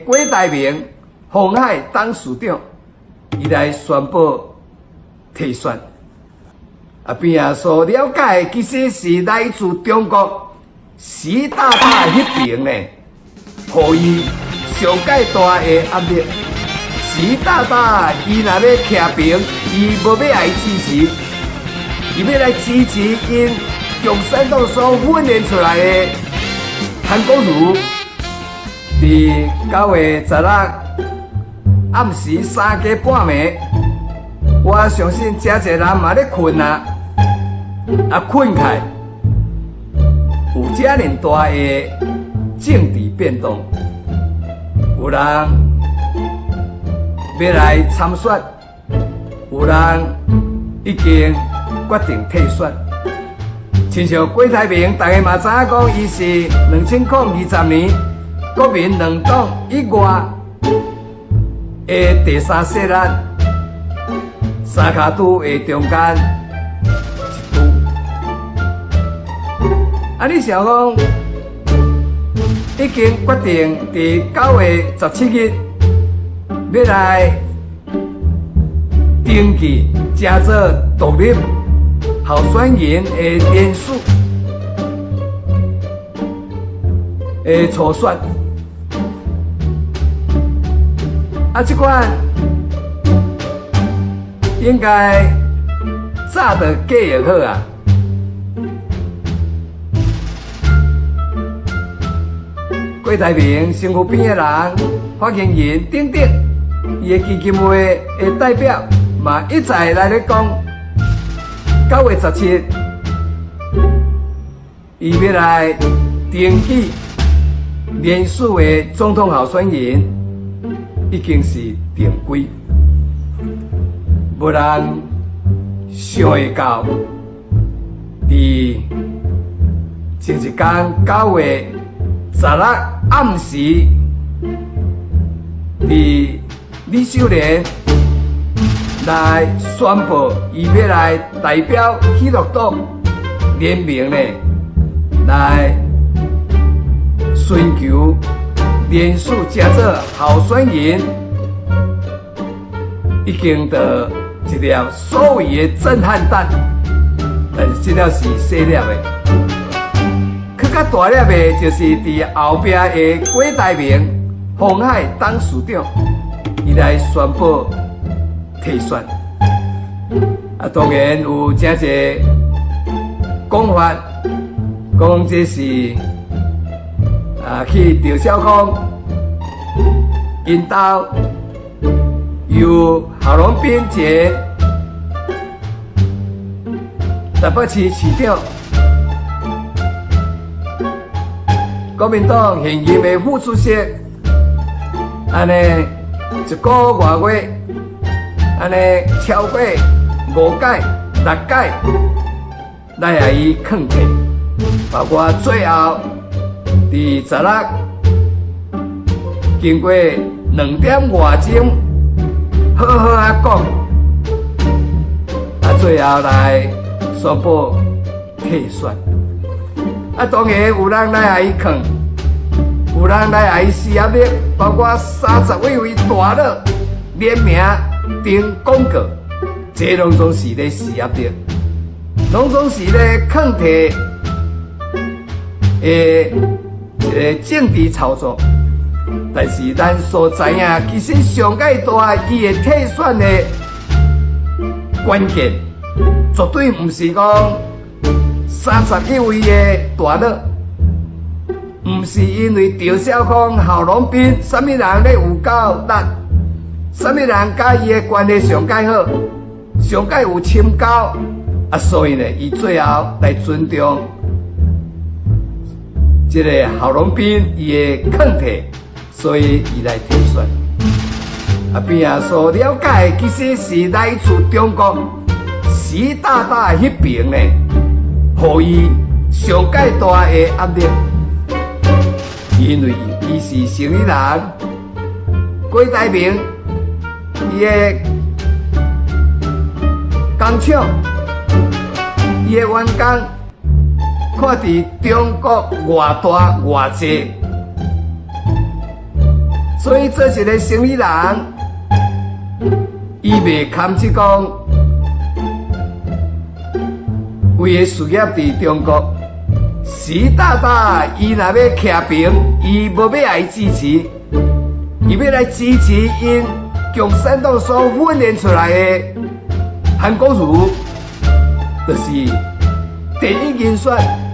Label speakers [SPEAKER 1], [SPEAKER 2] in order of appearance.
[SPEAKER 1] 郭台铭、鸿海董事长，伊来宣布退选。边仔所了解，其实是来自中国习大大迄边呢，予伊上介大的压力。习大大伊若要徛平，伊无要来支持，伊要来支持因共产党所训练出来的韩国瑜。伫9月16暗时3更半暝，我相信真侪人嘛咧困啊，困开，有遮尔大的政治变动，有人要来参选，有人已经决定退选。亲像郭台铭，大家嘛知影讲，伊是2020年国民两党以外的第三势力，三脚拄的中间一拄。你想讲，已经决定伫9月17日要来登记加做独立候选人的人数的初选。这款应该早就计划好啊！郭台铭身躯边的人、发言人等等，伊的基金会的代表嘛一再来咧讲，9月17日，伊要来登记连署的总统候选人。已经是定规，无人想会到，伫前一天9月16暗时，伫李秀莲来宣布，伊要来代表喜乐党联名呢，来寻求。连署加做候选人，已经得一粒所谓的震撼弹，但是这粒是小粒的，更较大粒的，就是伫后壁的郭台铭、鸿海董事长，伊来宣布退选。当然有真侪讲法，讲这是。去赵少康因兜由郝龙斌前台北市市长、国民党现任的副主席，安尼一个外月，安尼超过5届、6届，来互伊坑退，包括最后。伫16经过2点外钟，好好讲，最后来宣布退选。当然有人来伊坑，有人来伊施压力，包括30位大佬联名登广告，这拢总是咧施压力，拢总是咧坑退一个政治操作，但是咱所知影，其实上界大伊的退选的关键，绝对不是讲31位的大佬，不是因为赵少康、郝龙斌，什么人咧有够力，什么人甲伊的关系上界好，上界有深交，所以呢，伊最后来尊重。这个郝龙斌伊的抗体，所以伊来退选。边仔所了解，其实是来自中国习大大迄边呢，予伊上介大的压力，因为伊是生意人，郭台铭伊的工厂，伊的员工。看伫中国偌大偌济，所以做一个生意人，伊袂堪去讲，为个事业伫中国，习大大伊若要徛平，伊无要来支持，伊要来支持因共产党所训练出来的韩国瑜，就是第一人选。